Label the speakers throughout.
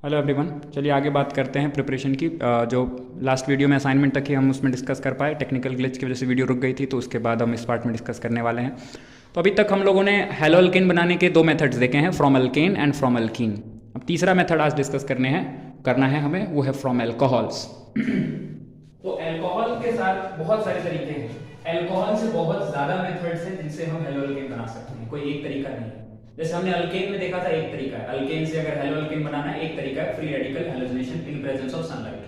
Speaker 1: Hello everyone, चलिए आगे बात करते हैं प्रिपरेशन की। जो लास्ट वीडियो में असाइनमेंट तक ही हम उसमें डिस्कस कर पाए, टेक्निकल ग्लिच की वजह से वीडियो रुक गई थी, तो उसके बाद हम इस पार्ट में डिस्कस करने वाले हैं। तो अभी तक हम लोगों ने हैलो अल्केन बनाने के दो मेथड्स देखे हैं, from alkane and from alkyne. अब तीसरा मेथड आज डिस्कस करना है हमें, वो है फ्रॉम एल्कोहल्स। तो एल्कोहल के साथ बहुत सारे तरीके हैं। एल्कोहल से बहुत ज़्यादा मेथड्स हैं जिनसे हम हैलो अल्केन बना सकते हैं, कोई एक तरीका नहीं है। जैसे हमने अल्केन में देखा था, एक तरीका है अल्केन से अगर हेलो अल्केन बनाना है, एक तरीका है free radical halogenation in presence of sunlight.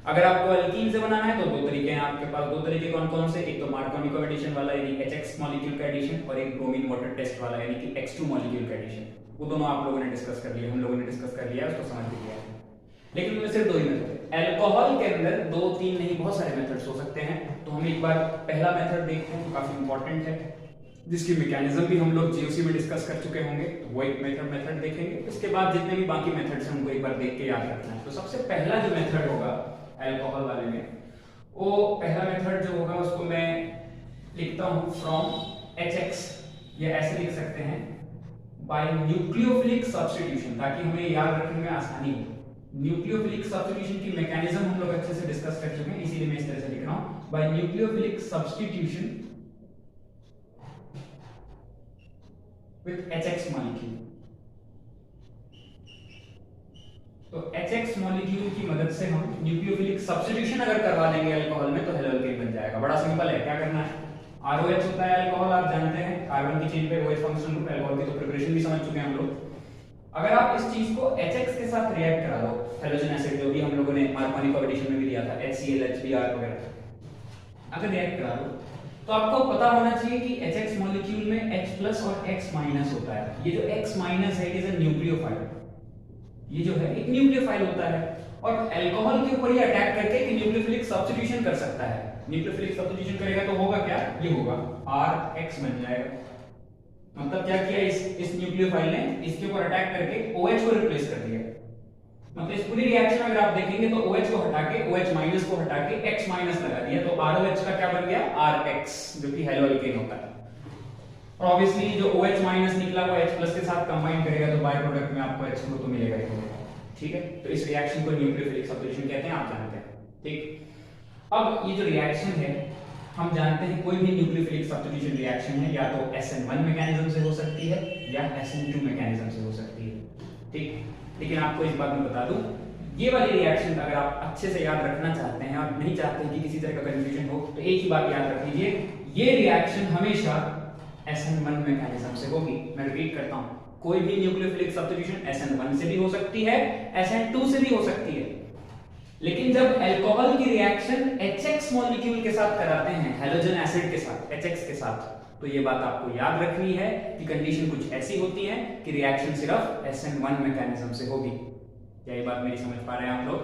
Speaker 1: अगर आपको अल्कीन से बनाना है तो दो तरीके हैं आपके पास। दो तरीके कौन कौन से? एक तो मार्कोनिको एडिशन वाला यानी HX मॉलिक्यूल का एडिशन, और एक ब्रोमीन वाटर टेस्ट वाला यानी कि X2 मॉलिक्यूल का एडिशन। वो दोनों आप लोगों ने डिस्कस कर लिया, हम लोगों ने डिस्कस कर लिया, उसको समझ लिया है। लेकिन उनमें सिर्फ दो ही मेथड है। एल्कोहल के अंदर दो तीन नहीं, बहुत सारे मेथड्स हो सकते हैं। तो हम एक बार पहला मेथड देखते हैं, काफी इंपॉर्टेंट है, जिसकी मैकेनिज्म भी हम लोग जीओसी में डिस्कस कर चुके होंगे। तो वो एक मेथड देखेंगे। उसके बाद जितने भी बाकी मेथड्स हैं उनको एक बार देख के याद रखना है। तो सबसे पहला जो मेथड होगा अल्कोहल वाले में, वो पहला मेथड जो होगा उसको मैं लिखता हूं फ्रॉम HX, या ऐसे लिख सकते हैं बाय न्यूक्लियोफिलिक सब्स्टिट्यूशन, ताकि हमें याद रखने में आसानी हो। न्यूक्लियोफिलिक सब्स्टिट्यूशन की मैकेनिज्म हम लोग अच्छे से डिस्कस कर चुके हैं, इसीलिए मैं इस तरह से लिख रहा हूं, by nucleophilic substitution with HX molecule। तो HX मॉलिक्यूल की मदद से हम न्यूक्लियोफिलिक सब्स्टिट्यूशन अगर करवा देंगे अल्कोहल में, तो हेलो अल्केन बन जाएगा। बड़ा सिंपल है, क्या करना है, ROH होता है अल्कोहल, आप जानते हैं, कार्बन की चेन पे OH फंक्शनल ग्रुप। अल्कोहल की तो प्रिपरेशन भी समझ चुके हैं हम लोग। अगर आप इस चीज को HX के साथ रिएक्ट करा दो, हेलोजन एसिड जो भी हम लोगों ने मार्कोनिको एडिशन में भी दिया था, HCl HBr वगैरह, अगर रिएक्ट करा दो तो आपको पता होना चाहिए कि HX मॉलिक्यूल में H+ और X- होता है। ये जो X- है, इट इज अ न्यूक्लियोफाइल। ये जो है एक न्यूक्लियोफाइल होता है, और अल्कोहल के ऊपर ये अटैक करके एक न्यूक्लियोफिलिक सब्स्टिट्यूशन कर सकता है। न्यूक्लियोफिलिक सब्स्टिट्यूशन करेगा तो होगा क्या, ये होगा RX बन जाएगा। मतलब क्या किया इस न्यूक्लियोफाइल ने, इसके ऊपर अटैक करके OH को रिप्लेस कर दिया। मतलब इस पूरी रिएक्शन अगर आप देखेंगे तो OH को हटा के, OH- को हटा के X- लगा दिया, तो ROH का क्या बन गया, RX, जो कि हेलो अल्केन होता है। और ऑब्वियसली जो OH- निकला वो H+ के साथ कंबाइन करेगा, तो बाय प्रोडक्ट में आपको H2 तो मिलेगा ही मिलेगा। ठीक है, तो इस रिएक्शन को न्यूक्लियोफिलिक सब्स्टिट्यूशन कहते हैं, आप जानते हैं। ठीक, अब ये जो रिएक्शन है, हम जानते हैं कोई भी न्यूक्लियोफिलिक सब्स्टिट्यूशन रिएक्शन है, या तो SN1 मैकेनिज्म से हो सकती है या SN2 मैकेनिज्म से हो सकती है। ठीक, लेकिन आपको इस बात में बता दूं, ये वाली रिएक्शन अगर आप अच्छे से याद रखना चाहते हैं और नहीं चाहते हैं कि किसी तरह का कंफ्यूजन हो, तो एक ही बात याद रख लीजिए, ये रिएक्शन हमेशा SN1 मैकेनिज्म से होगी। मैं रिपीट करता हूं, कोई भी न्यूक्लियोफिलिक सब्स्टिट्यूशन SN1 से भी हो सकती है, SN2 से भी हो सकती है। लेकिन जब अल्कोहल की रिएक्शन HX मॉलिक्यूल के साथ कराते हैं, हैलोजन एसिड के साथ, HX के साथ, तो ये बात आपको याद रखनी है कि कंडीशन कुछ ऐसी होती है कि रिएक्शन सिर्फ SN1 मैकेनिज्म से होगी। क्या ये बात मेरी समझ पा रहे हैं आप लोग?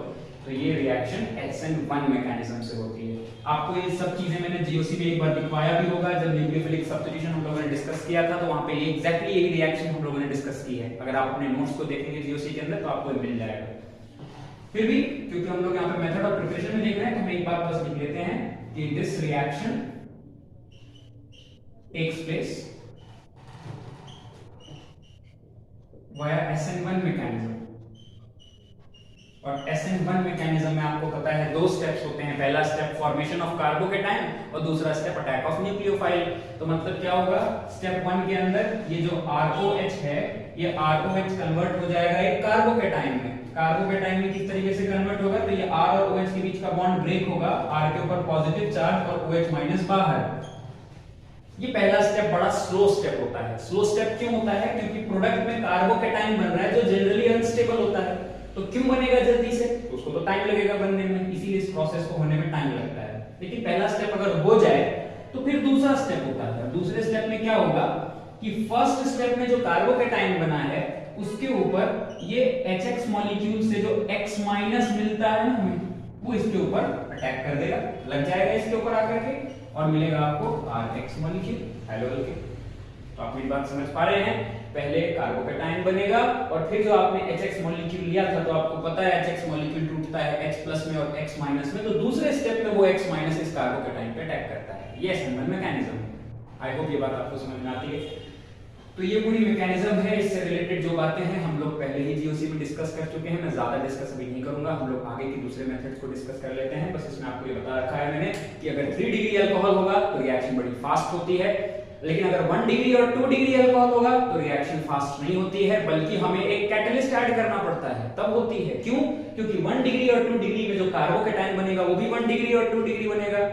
Speaker 1: तो ये रिएक्शन SN1 मैकेनिज्म से होती है। आपको ये सब चीजें मैंने जीओसी में एक बार दिखवाया भी होगा, जब न्यूक्लियोफिलिक सब्स्टिट्यूशन हम लोगों ने डिस्कस किया था, तो वहां पे एग्जैक्टली यही रिएक्शन हम लोगों ने डिस्कस की है। अगर आप अपने नोट्स को देखेंगे जीओसी के अंदर तो आपको मिल जाएगा। फिर भी क्योंकि हम लोग यहाँ पे मेथड ऑफ प्रिपरेशन में देख रहे हैं, तो हम एक बात बस लिख लेते हैं कि this reaction takes place via SN1 mechanism। और SN1 मैकेनिज्म में आपको पता है दो स्टेप्स होते हैं, पहला स्टेप फॉर्मेशन ऑफ कार्बोकेटाइन और दूसरा स्टेप अटैक ऑफ न्यूक्लियोफाइल। तो मतलब क्या होगा, स्टेप 1 के अंदर ये जो ROH है, ये ROH कन्वर्ट हो जाएगा एक कार्बोकेटाइन में। कार्बोकेटाइन में किस तरीके से कन्वर्ट होगा, तो ये R और OH के बीच का बॉन्ड ब्रेक होगा, R के ऊपर पॉजिटिव चार्ज और OH- बाहर। ये पहला स्टेप बड़ा स्लो स्टेप होता है। स्लो स्टेप क्यों होता है, क्योंकि प्रोडक्ट में कार्बोकेटाइन बन रहा है जो जनरली अनस्टेबल होता है। तो क्यों बनेगा जल्दी से, तो उसको तो टाइम लगेगा बनने में, इसीलिए इस प्रोसेस को होने में टाइम लगता है। लेकिन पहला स्टेप अगर हो जाए तो फिर दूसरा स्टेप होता है। दूसरे स्टेप में क्या होगा कि फर्स्ट स्टेप में जो कार्बोकेटाइन बना है उसके ऊपर ये HX मॉलिक्यूल से जो X- मिलता है ना हमें, वो इसके ऊपर अटैक कर देगा, लग जाएगा इसके ऊपर आकर के, और मिलेगा आपको RX मॉलिक्यूल, हेलो अल्केन। तो आप मेरी बात समझ पा रहे हैं, पहले कार्बोकेटाइन बनेगा और फिर जो आपने HX मॉलिक्यूल लिया था, तो आपको पता है HX मॉलिक्यूल टूटता है H+ में और X- में, तो दूसरे स्टेप में वो X- इस कार्बोकेटाइन पे अटैक करता है। ये SN1 मैकेनिज्म है। आई होप ये बात आपको समझ में आती है। तो ये पूरी मैकेनिज्म है, इससे रिलेटेड जो बातें हैं हम लोग पहले ही जीओसी में डिस्कस कर चुके हैं, मैं ज्यादा डिस्कस अभी नहीं करूंगा, हम लोग आगे के दूसरे मेथड्स को डिस्कस कर लेते हैं। बस इसमें आपको ये बता रखा है मैंने कि अगर 3 डिग्री अल्कोहल होगा तो रिएक्शन बड़ी फास्ट होती है, लेकिन अगर 1 डिग्री और 2 डिग्री अल्कोहल होगा तो रिएक्शन फास्ट नहीं होती है, बल्कि हमें एक कैटलिस्ट ऐड करना पड़ता है, तब होती है। क्यों? क्योंकि 1 डिग्री और 2 डिग्री में जो कार्बोकेटायन बनेगा वो भी 1 डिग्री और 2 डिग्री बनेगा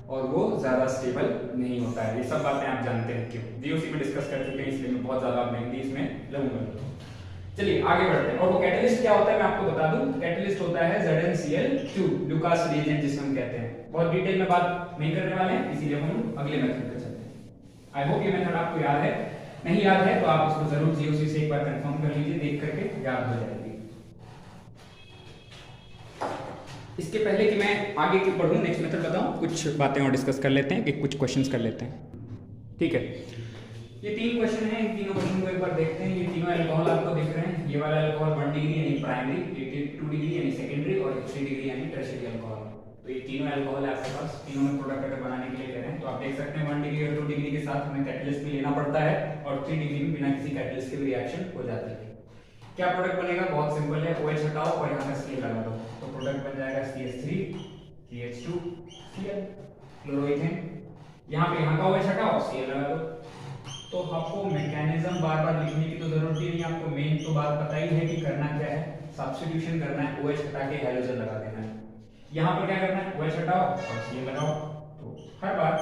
Speaker 1: और वो ज्यादा स्टेबल नहीं होता है। ये सब बातें आप जानते हैं क्यों, जीओसी में डिस्कस कर चुके हैं, इसलिए मैं बहुत ज्यादा मेहनती इसमें लगूंगा। चलिए आगे बढ़ते हैं। और वो कैटलिस्ट क्या होता है मैं आपको बता दूं, कैटलिस्ट होता है ZnCl2 लुकास रिएजेंट जिसे हम कहते हैं। बहुत डिटेल में बात नहीं करने वाले हैं, इसीलिए हम अगले मेथड पे चलते हैं। आई होप ये मेथड आपको याद है, नहीं याद है तो आप उसको जरूर जीओसी से एक बार कंफर्म कर लीजिए, देख करके याद हो जाएगी। इसके पहले कि मैं आगे की बढ़ूं, नेक्स्ट मेथड बताऊं, कुछ बातें और डिस्कस कर लेते हैं, कि कुछ क्वेश्चंस कर लेते हैं। ठीक है, ये 3 क्वेश्चन हैं, इन तीनों क्वेश्चन को एक बार देखते हैं। ये तीनों अल्कोहल आपको दिख रहे हैं, ये वाला अल्कोहल 1 डिग्री यानी प्राइमरी, 2 डिग्री यानी सेकेंडरी और 3 डिग्री यानी टर्शियरी अल्कोहल। तो ये तीनों अल्कोहल है आपके पास, तीनों में प्रोडक्ट अगर बनाने के लिए कह रहे हैं तो आप देख सकते हैं 1 डिग्री और 2 डिग्री के साथ हमें कैटलिस्ट भी लेना पड़ता है और 3 डिग्री में बिना किसी कैटलिस्ट के भी रिएक्शन हो जाती है। क्या प्रोडक्ट बनेगा? बहुत सिंपल है, OH हटाओ और यहाँ का Cl लगा दो, तो प्रोडक्ट बन जाएगा CH3 CH2 Cl क्लोरोइथेन। यहाँ पे यहाँ का OH हटाओ, Cl लगा दो। तो आपको मैकेनिज्म बार बार लिखने की तो जरूरत ही नहीं, आपको मेन तो बात पता ही है कि करना क्या है, सब्स्टिट्यूशन करना है, OH हटा के हैलोजन लगा देना है। यहाँ पर क्या करना है, OH हटाओ और Cl लगाओ। तो हर बार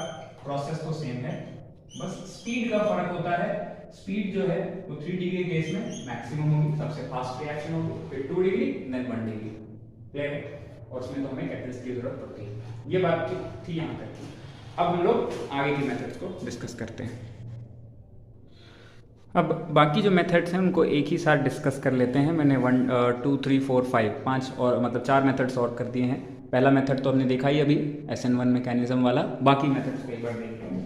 Speaker 1: प्रोसेस तो सेम है, बस स्पीड का फर्क होता है। स्पीड जो है वो 3 डिग्री केस में मैक्सिमम होगी, सबसे फास्ट रिएक्शन होगी, फिर 2 डिग्री देन 1 डिग्री, क्लियर है? और उसमें तो हमें कैटलिस्ट की जरूरत पड़ती है। ये बात थी यहाँ तक। अब हम लोग आगे की मेथड्स को डिस्कस करते हैं। अब बाकी जो मेथड्स हैं उनको एक ही साथ डिस्कस कर लेते हैं। मैंने 1 2 3 4 5 5 और मतलब 4 मेथड्स और कर दिए हैं। पहला मेथड तो हमने देखा ही अभी, SN1 मैकेनिज्म वाला, बाकी मेथड्स को एक बार देखते हैं।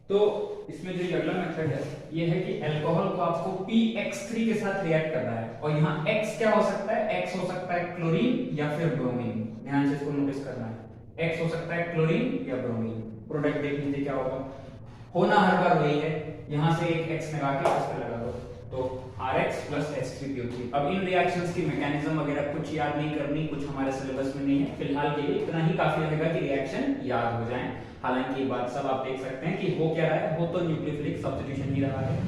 Speaker 1: तो इसमें जो अगला मेथड है ये है कि अल्कोहल को आपको PX3 के साथ रिएक्ट करना है, और यहाँ X क्या हो सकता है? X हो सकता है क्लोरीन या फिर ब्रोमीन, ध्यान से इसको नोटिस करना है। X हो सकता है क्लोरीन या ब्रोमीन। प्रोडक्ट देख लीजिए क्या होगा, होना हर बार वही है, यहाँ से एक X लगा के इस पर लगा दो, तो RX + H3PO3। अब इन रिएक्शंस की मैकेनिज्म वगैरह कुछ याद नहीं करनी, कुछ हमारे सिलेबस में नहीं है, फिलहाल के लिए इतना ही काफी रहेगा कि रिएक्शन याद हो जाए। हालांकि ये बात सब आप देख सकते हैं कि हो क्या रहा है, वो तो न्यूक्लियोफिलिक सब्स्टिट्यूशन ही रहा है,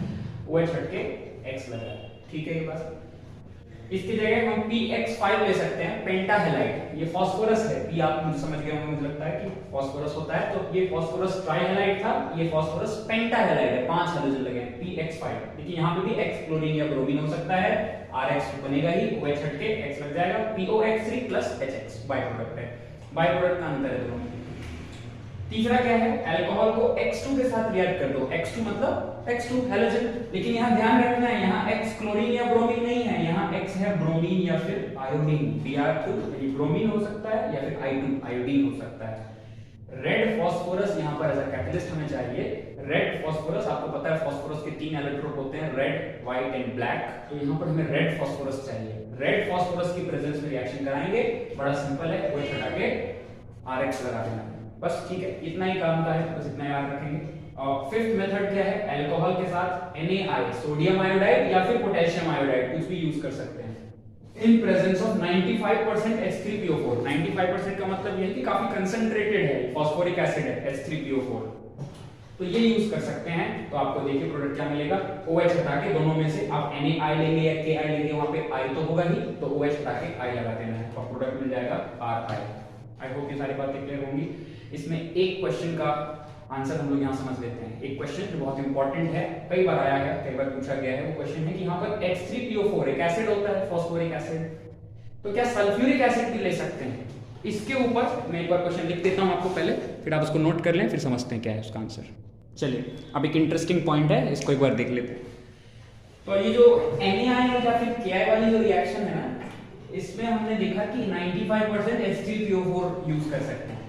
Speaker 1: OH हट के X लगा है, ठीक है ये बात। इसकी जगह हम PX5 ले सकते हैं, पेंटाहेलाइड। ये फास्फोरस है, P आप मुझे समझ गए होंगे, मुझे लगता है कि फास्फोरस होता है, तो ये फास्फोरस ट्राइहेलाइड था, ये फास्फोरस पेंटाहेलाइड है, 5 हाइड्रोजन लगे हैं, PX5। देखिए यहाँ पे भी X क्लोरीन या ब्रोमीन हो सकता है, RX बनेगा ही, OH हट के X लग जाएगा, POX3 + HX बाय प्रोडक्ट है, बाय प्रोडक्ट का अंतर है दोनों में। तीसरा क्या है, अल्कोहल को X2 के साथ रिएक्ट कर दो, X2 मतलब X2 हैलोजन, लेकिन यहाँ ध्यान रखना है, यहाँ X क्लोरीन या ब्रोमीन नहीं है, यहाँ X है ब्रोमीन या फिर आयोडीन, Br2 यानी ब्रोमीन हो सकता है या फिर I2 आयोडीन हो सकता है। रेड फास्फोरस यहाँ पर एज अ कैटलिस्ट हमें चाहिए। रेड फास्फोरस, आपको पता है फास्फोरस के 3 इलेक्ट्रोड होते हैं, रेड, व्हाइट एंड ब्लैक, तो यहाँ पर हमें रेड फास्फोरस चाहिए। रेड फास्फोरस की प्रेजेंस में रिएक्शन कराएंगे, बड़ा सिंपल है, OH हटा के RX लगा देना, बस ठीक है, इतना ही काम का है, बस इतना याद रखेंगे। और फिफ्थ मेथड क्या है, अल्कोहल के साथ Na सोडियम आयोडाइड या फिर पोटेशियम आयोडाइड कुछ भी यूज कर सकते हैं, इन प्रेजेंस ऑफ 95% H3PO4। 95% का मतलब ये है कि काफी कंसंट्रेटेड है, फास्फोरिक एसिड है H3PO4, तो ये यूज कर सकते हैं। तो आपको देखिए प्रोडक्ट क्या मिलेगा, OH हटा के दोनों में से आप Na लेंगे या Ki लेंगे, वहां पे I तो होगा ही, तो OH हटा के I लगा देना है और प्रोडक्ट मिल जाएगा RI। आई होप ये सारी बातें क्लियर होंगी। इसमें एक क्वेश्चन का आंसर हम लोग यहाँ समझ लेते हैं। एक क्वेश्चन जो बहुत इंपॉर्टेंट है, कई बार आया है, कई बार पूछा गया है, वो क्वेश्चन है कि यहाँ पर H3PO4 एक एसिड होता है, फास्फोरिक एसिड, तो क्या सल्फ्यूरिक एसिड भी ले सकते हैं? इसके ऊपर मैं एक बार क्वेश्चन लिख देता हूँ आपको पहले, फिर आप उसको नोट कर लें, फिर समझते हैं क्या है उसका आंसर। चलिए अब एक इंटरेस्टिंग पॉइंट है, इसको एक बार देख लेते हैं। तो ये जो NaI या फिर Ki वाली जो रिएक्शन है ना, इसमें हमने देखा कि 95% H3PO4 यूज कर सकते हैं।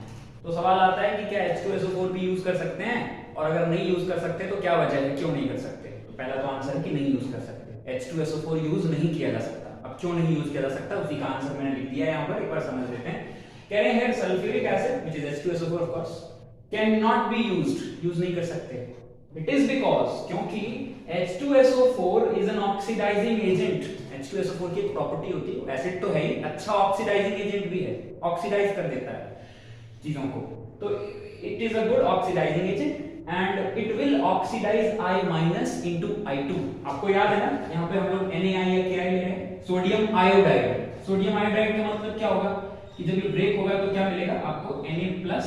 Speaker 1: तो सवाल आता है कि क्या H2SO4 भी यूज कर सकते हैं, और अगर नहीं यूज कर सकते तो क्या वजह है, क्यों नहीं कर सकते? तो पहला तो आंसर है कि नहीं यूज कर सकते, H2SO4 यूज नहीं किया जा सकता। अब क्यों नहीं यूज किया जा सकता, उसी का आंसर मैंने लिख दिया है यहाँ पर, एक बार समझ लेते हैं। कह रहे हैं sulphuric acid which is H2SO4 of course can not be used, use नहीं कर सकते। इट इज बिकॉज क्योंकि H2SO4 is an oxidising agent. H2SO4 की एक प्रॉपर्टी होती है, एसिड तो है ही, अच्छा ऑक्सीडाइजिंग एजेंट भी है, ऑक्सीडाइज कर देता है चीजों को। तो it is a good oxidizing agent and it will oxidize I- into I2। आपको याद है ना, यहाँ पे हम लोग NaI या KI ले रहे हैं, सोडियम आयोडाइड। सोडियम आयोडाइड का मतलब क्या होगा कि जब ये ब्रेक होगा तो क्या मिलेगा आपको Na+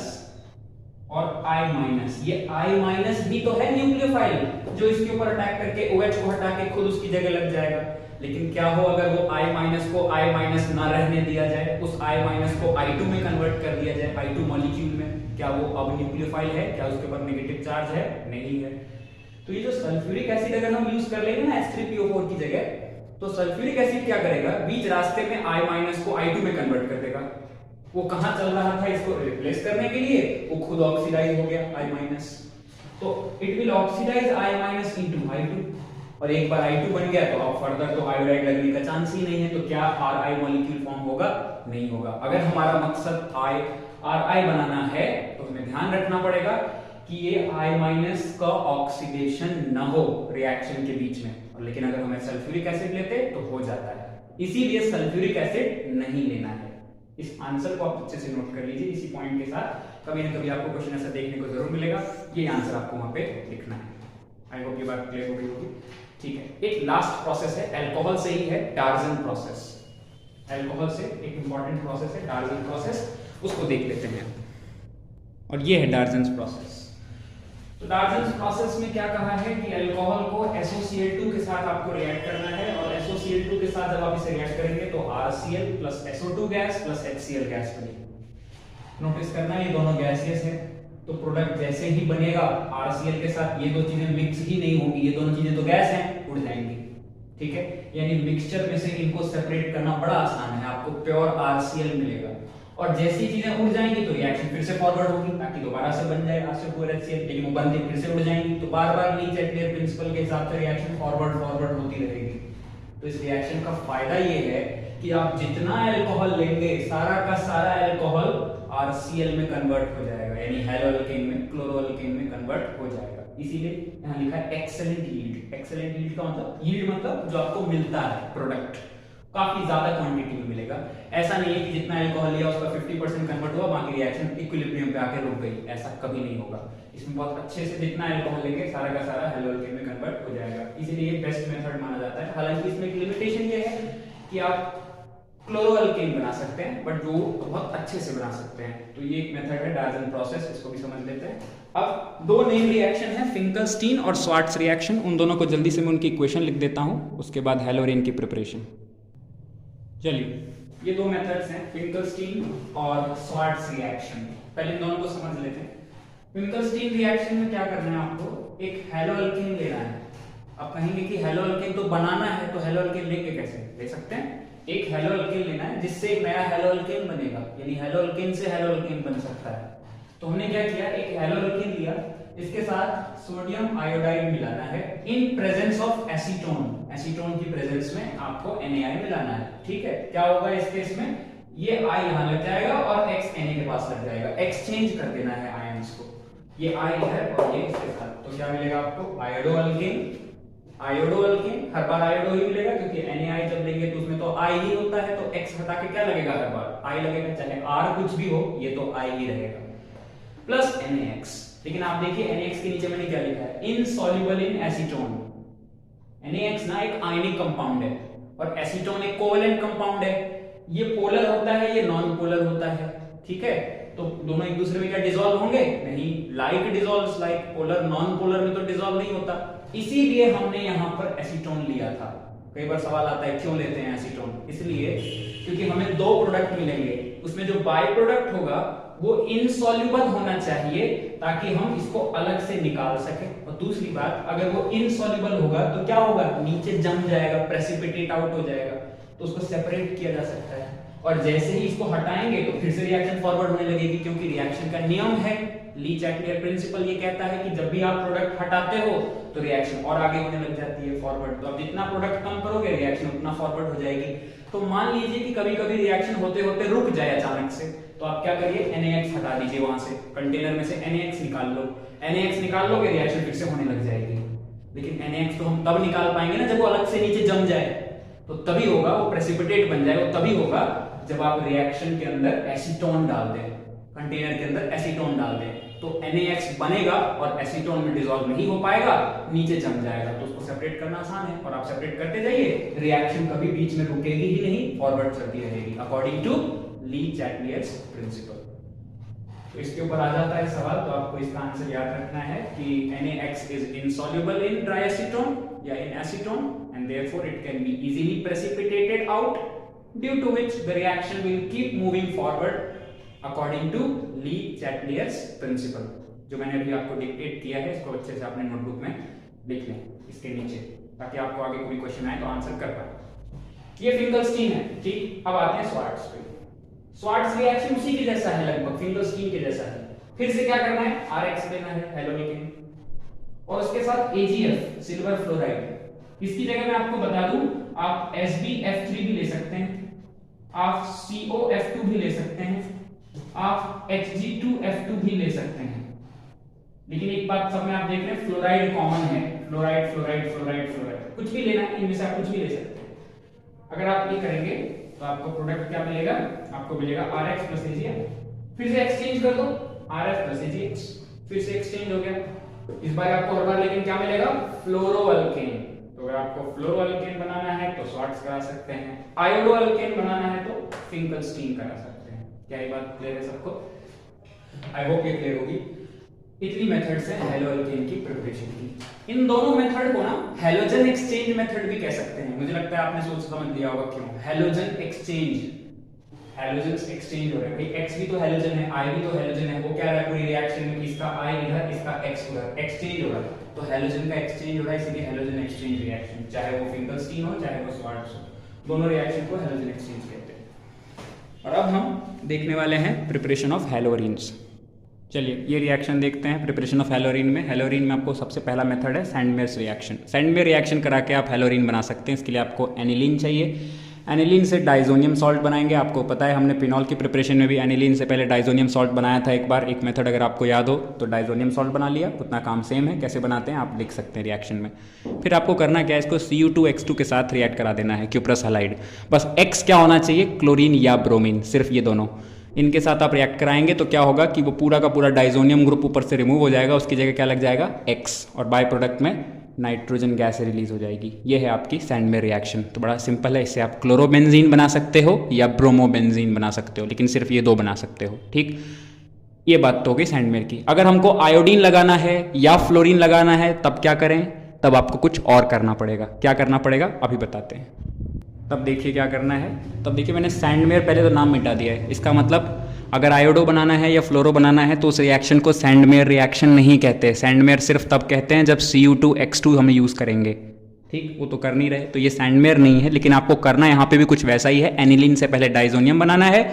Speaker 1: और I-। ये I- भी तो है न्यूक्लियोफाइल जो इसके ऊपर अटैक करके OH को हटा के खुद उसकी जगह लग जाएगा। लेकिन क्या हो अगर वो I- को I- ना रहने दिया जाए, उस I- को I2 में कन्वर्ट कर दिया जाए, I2 मॉलिक्यूल में, क्या वो अब न्यूक्लियोफाइल है? क्या उसके ऊपर नेगेटिव चार्ज है? नहीं है। तो ये जो सल्फ्यूरिक एसिड अगर हम यूज कर लेंगे ना H3PO4 की जगह, तो सल्फ्यूरिक एसिड क्या करेगा, बीच रास्ते में I- को I2 में कन्वर्ट कर देगा। वो कहां चल रहा था इसको रिप्लेस करने के लिए, वो खुद ऑक्सीडाइज हो गया I-। तो it will oxidize I- into I2, और एक बार I2 बन गया तो अब फर्दर तो आयोडाइड लगने का चांस ही नहीं है। तो क्या Ri मॉलिक्यूल फॉर्म होगा? नहीं होगा। अगर हमारा मकसद Ri बनाना है तो हमें ध्यान रखना पड़ेगा कि ये I- का ऑक्सीडेशन ना हो रिएक्शन के बीच में। और लेकिन अगर हमें सल्फ्यूरिक एसिड लेते तो हो जाता है, इसीलिए सल्फ्यूरिक एसिड नहीं लेना है। इस आंसर को आप अच्छे से नोट कर लीजिए इसी पॉइंट के साथ, कभी ना कभी आपको क्वेश्चन ऐसा देखने को जरूर मिलेगा, ये आंसर आपको वहां पे लिखना है। आई होप ये बात क्लियर हो गई होगी। ठीक है, एक लास्ट प्रोसेस है, अल्कोहल से ही है, डार्जन प्रोसेस। अल्कोहल से एक इंपॉर्टेंट प्रोसेस है डार्जन प्रोसेस, उसको देख लेते हैं। और ये है डार्जन प्रोसेस। तो डार्जन प्रोसेस में क्या कहा है कि अल्कोहल को SOCl2 के साथ आपको रिएक्ट करना है, और SOCl2 के साथ जब आप इसे रिएक्ट करेंगे तो RCl plus SO2 gas plus HCl gas बनेगी। नोटिस करना ये दोनों गैसियस है, तो प्रोडक्ट जैसे ही बनेगा RCl के साथ ये दो चीजें मिक्स ही नहीं होगी, ये दोनों चीजें तो गैस हैं, उड़ जाएंगी। ठीक है, यानी मिक्सचर में से इनको सेपरेट करना बड़ा आसान है, आपको प्योर RCl मिलेगा। और जैसी चीजें उड़ जाएंगी तो रिएक्शन फिर से फॉरवर्ड होगी ताकि दोबारा से बन जाए RCl2HCl, लेकिन वो बनती फिर से उड़ जाएंगी, तो बार-बार लीच एट लेयर प्रिंसिपल के हिसाब से रिएक्शन फॉरवर्ड होती रहेगी। तो इस रिएक्शन का फायदा ये है कि आप जितना अल्कोहल लेंगे सारा का सारा अल्कोहल RCl में कन्वर्ट हो जाएगा, यानी हेलोअल्केन में, क्लोरोअल्केन में कन्वर्ट हो जाएगा। इसीलिए यहां लिखा है एक्सेलेंट यील्ड। एक्सेलेंट यील्ड का मतलब, यील्ड मतलब जो आपको मिलता है प्रोडक्ट, काफी ज्यादा क्वांटिटी में मिलेगा। ऐसा नहीं है कि जितना अल्कोहल लिया उसका 50% कन्वर्ट हुआ, बाकी रिएक्शन इक्विलिब्रियम पे आके रुक गई, ऐसा कभी नहीं होगा। इसमें बहुत अच्छे से जितना अल्कोहल लेंगे सारा का सारा हेलोअल्केन में कन्वर्ट हो जाएगा, इसीलिए ये बेस्ट मेथड माना जाता है। हालांकि इसमें एक लिमिटेशन ये है कि आप क्लोरोअल्केन बना सकते हैं, बट वो बहुत अच्छे से बना सकते हैं। तो ये एक मेथड है डार्जन प्रोसेस, इसको भी समझ लेते हैं। अब दो नेम रिएक्शन है, फिंकलस्टीन और स्वार्ट्स रिएक्शन, उन दोनों को जल्दी से मैं उनकी इक्वेशन लिख देता हूं, उसके बाद हेलोरेन की प्रिपरेशन। चलिए, ये दो मेथड्स हैं, फिंकलस्टीन और स्वार्ट्स रिएक्शन। पहले इन दोनों को समझ लेते हैं। फिंकलस्टीन रिएक्शन में क्या करना है आपको, एक हेलोअल्केन लेना है। आप कहेंगे कि हेलोअल्केन तो बनाना है, तो हेलोअल्केन लेंगे कैसे? ले सकते हैं, एक हेलोअल्केन लेना है जिससे एक नया हेलोअल्केन बनेगा, यानी हेलोअल्केन से हेलोअल्केन बन सकता है। तो हमने क्या किया, एक हेलोअल्केन लिया, इसके साथ सोडियम आयोडाइड मिलाना है in presence of acetone. Acetone की प्रेजेंस में आपको NaI मिलाना है। ठीक है, क्या होगा इस केस में, ये I यहां लग जाएगा और X Na के पास लग जाएगा, एक्सचेंज कर देना है आयंस को, ये I है और ये इसके साथ। तो क्या मिलेगा आपको, आयोडोअल्केन। आयोडोअल्केन हर बार आयोडो ही मिलेगा क्योंकि NaI जब लेंगे तो उसमें तो I ही होता है, तो X हटा के क्या लगेगा, हर बार I लगेगा, चाहे R कुछ भी हो ये तो I ही रहेगा, प्लस NaX। लेकिन आप देखिए NaX के नीचे मैंने क्या लिखा है, इनसॉल्युबल इन एसीटोन। NaX ना एक आयनिक कंपाउंड है और एसीटोन एक कोवेलेंट कंपाउंड है, ये पोलर होता है, ये नॉन पोलर होता है। ठीक है, तो दोनों एक दूसरे में क्या डिसॉल्व होंगे? नहीं, like dissolves like, polar non polar में तो डिसॉल्व नहीं होता, इसीलिए हमने यहां पर एसीटोन लिया था। कई बार सवाल आता है क्यों लेते हैं एसीटोन, इसलिए क्योंकि हमें दो प्रोडक्ट मिलेंगे, उसमें जो बाय प्रोडक्ट होगा वो इनसॉल्युबल होना चाहिए ताकि हम इसको अलग से निकाल सके। और दूसरी बात, अगर वो इनसॉल्युबल होगा तो क्या होगा, नीचे जम जाएगा, प्रेसिपिटेट आउट हो जाएगा, तो उसको सेपरेट किया जा सकता है। और जैसे ही इसको हटाएंगे तो फिर से रिएक्शन फॉरवर्ड होने लगेगी, क्योंकि रिएक्शन का नियम है, लीच एट लेयर प्रिंसिपल ये कहता है कि जब भी आप प्रोडक्ट हटाते हो तो रिएक्शन और आगे होने लग जाती है फॉरवर्ड। तो आप जितना प्रोडक्ट कम करोगे रिएक्शन उतना फॉरवर्ड हो जाएगी। तो मान लीजिए कि कभी कभी रिएक्शन होते होते रुक जाए अचानक से, तो आप क्या करिए, NaX हटा दीजिए, वहां से कंटेनर में से NaX निकाल लो। NaX निकाल लोगे, रिएक्शन फिर से होने लग जाएगी। लेकिन NaX तो हम तब निकाल पाएंगे ना जब वो अलग से नीचे जम जाए, तो तभी होगा वो प्रेसिपिटेट बन जाए, वो तभी होगा जब आप रिएक्शन के अंदर एसीटोन डाल दें, कंटेनर के अंदर एसीटोन डाल दें, तो NaX बनेगा और एसीटोन में डिसॉल्व नहीं हो पाएगा, नीचे जम जाएगा। तो उसको सेपरेट करना आसान है और आप सेपरेट करते जाइए, रिएक्शन कभी बीच में रुकेगी ही नहीं, फॉरवर्ड चलती रहेगी अकॉर्डिंग टू ली-चैटलियर्स प्रिंसिपल। तो इसके ऊपर आ जाता है सवाल, तो आपको इसका आंसर याद रखना है कि NaX इज इनसॉल्युबल इन ट्राइएसीटोन या in acetone and therefore it can be easily precipitated out, due to which the reaction will keep moving forward according to Le Chatelier's principle. जो मैंने अभी आपको डिक्टेट किया है, इसको अच्छे से अपने नोटबुक में लिख लें इसके नीचे, ताकि आपको आगे कोई क्वेश्चन आए तो आंसर कर पाए। ये फिंगलस्टीन है, ठीक। अब आते हैं स्वार्ट्ज पे। स्वार्ट्ज रिएक्शन उसी के जैसा है, लगभग फिंगलस्टीन के जैसा है। फिर से क्या करना है, RX लेना है, हेलोनिकेन, और उसके साथ AgF सिल्वर फ्लोराइड। इसकी जगह मैं आपको बता दूं, आप SbF3 भी ले सकते हैं, आप COF2 भी ले सकते हैं, आप Hg2F2 भी ले सकते हैं। लेकिन एक बात सब में आप देख रहे हैं, फ्लोराइड कॉमन है, फ्लोराइड फ्लोराइड फ्लोराइड फ्लोराइड, कुछ भी लेना है, इनमें से आप कुछ भी ले सकते हैं। अगर आप ये करेंगे तो आपको प्रोडक्ट क्या मिलेगा, आपको मिलेगा RX प्लस AgF। फिर से एक्सचेंज कर दो, RF प्लस AgX, फिर से एक्सचेंज हो गया। इस बार आपको हर बार लेकिन क्या मिलेगा, फ्लोरोअल्केन। तो अगर आपको फ्लोरोअल्केन बनाना है तो स्वार्ट्ज करा सकते हैं, आयोडोअल्केन बनाना है तो फिंकलस्टीन करा सकते हैं। क्या ये बात क्लियर है सबको? आई होप ये क्लियर होगी। इतनी मेथड्स हैं हैलोअल्केन की प्रिपरेशन की। इन दोनों मेथड को ना हैलोजन एक्सचेंज मेथड भी कह सकते हैं। मुझे लगता है आपने सोच समझ लिया होगा क्यों। हैलोजन एक्सचेंज, हैलोजन्स एक्सचेंज हो रहे हैं भाई, X भी तो हैलोजन है, I भी तो हैलोजन है, वो क्या रहा है पूरी रिएक्शन में, इसका I इधर, इसका X उधर, एक्सचेंज हो रहा है। तो हैलोजन का एक्सचेंज हो रहा है, इसलिए हैलोजन एक्सचेंज रिएक्शन, चाहे वो फिंगलस्टीन हो चाहे वो स्वार्ट्ज हो, दोनों रिएक्शन को हैलोजन एक्सचेंज कहते हैं। और अब हम देखने वाले हैं प्रिपरेशन ऑफ हैलोरीन्स। चलिए ये रिएक्शन देखते हैं प्रिपरेशन ऑफ हैलोरीन में। हैलोरीन में आपको सबसे पहला मेथड है सैंडमेयर्स रिएक्शन। सैंडमेयर रिएक्शन करा के आप हैलोरीन बना सकते हैं। इसके लिए आपको एनिलीन चाहिए, एनिलीन से डाइजोनियम सॉल्ट बनाएंगे। आपको पता है हमने फिनॉल की प्रिपरेशन में भी एनिलीन से पहले डाइजोनियम सॉल्ट बनाया था एक बार। एक मेथड अगर आपको याद हो तो डाइजोनियम सॉल्ट बना लिया, उतना काम सेम है, कैसे बनाते हैं आप लिख सकते हैं रिएक्शन में। फिर आपको करना क्या है, इसको Cu2X2 के साथ रिएक्ट करा देना है, क्यूप्रस हैलाइड। बस X क्या होना चाहिए, क्लोरीन या ब्रोमीन, सिर्फ ये दोनों, इनके साथ आप रिएक्ट कराएंगे तो क्या होगा कि वो पूरा का पूरा डाइजोनियम ग्रुप ऊपर से रिमूव हो जाएगा, उसकी जगह क्या लग जाएगा, X, और बाय प्रोडक्ट में नाइट्रोजन गैस रिलीज हो जाएगी। ये है आपकी सैंडमेयर रिएक्शन। तो बड़ा सिंपल है, इससे आप क्लोरोबेंजीन बना सकते हो या ब्रोमोबेंजीन बना सकते हो, लेकिन सिर्फ ये दो बना सकते हो, ठीक। ये बात तो हो गई सैंडमेयर की। अगर हमको आयोडीन लगाना है या फ्लोरीन लगाना है तब क्या करें, तब आपको कुछ और करना पड़ेगा। क्या करना पड़ेगा अभी बताते हैं। तब देखिए क्या करना है। तब देखिए मैंने सैंडमेयर पहले तो नाम मिटा दिया है। इसका मतलब अगर आयोडो बनाना है या फ्लोरो बनाना है तो उस रिएक्शन को सैंडमेयर रिएक्शन नहीं कहते। सैंडमेयर सिर्फ तब कहते हैं जब Cu2X2 हम यूज़ करेंगे, ठीक। वो तो कर नहीं रहे, तो ये सैंडमेयर नहीं है। लेकिन आपको करना यहाँ पे भी कुछ वैसा ही है। एनिलीन से पहले डाइजोनियम बनाना है।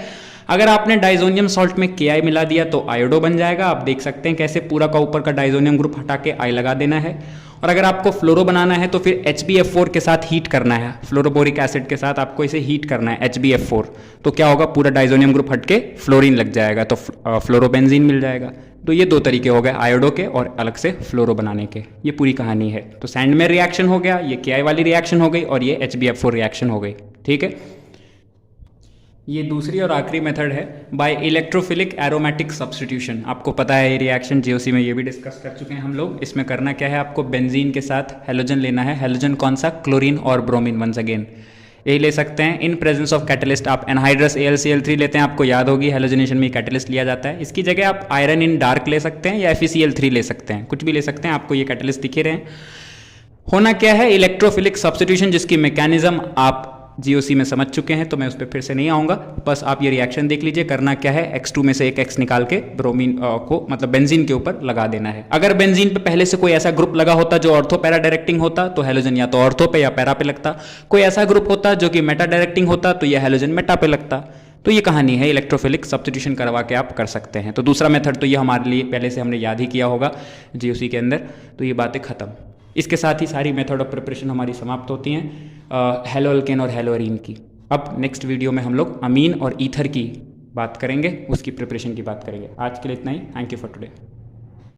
Speaker 1: अगर आपने डाइजोनियम सॉल्ट में Ki मिला दिया तो आयोडो बन जाएगा। आप देख सकते हैं कैसे पूरा का ऊपर का डाइजोनियम ग्रुप हटा के I लगा देना है। और अगर आपको फ्लोरो बनाना है तो फिर HbF4 के साथ हीट करना है, फ्लोरोबोरिक एसिड के साथ आपको इसे हीट करना है HbF4। तो क्या होगा, पूरा डाइजोनियम ग्रुप हट के फ्लोरीन लग जाएगा, तो फ्लोरोबेंजीन मिल जाएगा। तो ये दो तरीके हो गए, आयोडो के और अलग से फ्लोरो बनाने के। ये पूरी कहानी है। तो सैंडमेयर रिएक्शन हो गया, ये Ki वाली रिएक्शन हो गई, और ये HbF4 रिएक्शन हो गई, ठीक है। ये दूसरी और आखिरी मेथड है बाय इलेक्ट्रोफिलिक एरोमेटिक सब्स्टिट्यूशन। आपको पता है ये रिएक्शन जीओसी में ये भी डिस्कस कर चुके हैं हम लोग। इसमें करना क्या है, आपको बेंजीन के साथ हैलोजन लेना है। हैलोजन कौन सा, क्लोरीन और ब्रोमीन, वंस अगेन यही ले सकते हैं। इन प्रेजेंस ऑफ कैटलिस्ट आप एनहाइड्रस AlCl3 लेते हैं, आपको याद होगी हैलोजनेशन में कैटलिस्ट लिया जाता है। इसकी जगह आप आयरन इन डार्क ले सकते हैं या FeCl3 ले सकते हैं, कुछ भी ले सकते हैं, आपको ये कैटलिस्ट दिखे रहे हैं। होना क्या है, इलेक्ट्रोफिलिक सब्स्टिट्यूशन, जिसकी मैकेनिज्म आप जीओसी में समझ चुके हैं, तो मैं उस पर फिर से नहीं आऊँगा। बस आप ये रिएक्शन देख लीजिए। करना क्या है, X2 में से एक X निकाल के ब्रोमीन को मतलब बेंजीन के ऊपर लगा देना है। अगर बेंजीन पे पहले से कोई ऐसा ग्रुप लगा होता जो ऑर्थो पैरा डायरेक्टिंग होता तो हैलोजन या तो ऑर्थो पे या पैरा पे लगता। कोई ऐसा ग्रुप होता जो कि मेटा डायरेक्टिंग होता तो यह हैलोजन मेटा पे लगता। तो ये कहानी है, इलेक्ट्रोफिलिक सब्स्टिट्यूशन करवा के आप कर सकते हैं। तो दूसरा मेथड तो ये हमारे लिए पहले से हमने याद ही किया होगा जीओसी के अंदर। तो ये बातें खत्म। इसके साथ ही सारी मेथड ऑफ प्रिपरेशन हमारी समाप्त होती हैं हैलोअल्केन और हैलोअरीन की। अब नेक्स्ट वीडियो में हम लोग अमीन और ईथर की बात करेंगे, उसकी प्रिपरेशन की बात करेंगे। आज के लिए इतना ही। Thank you for today.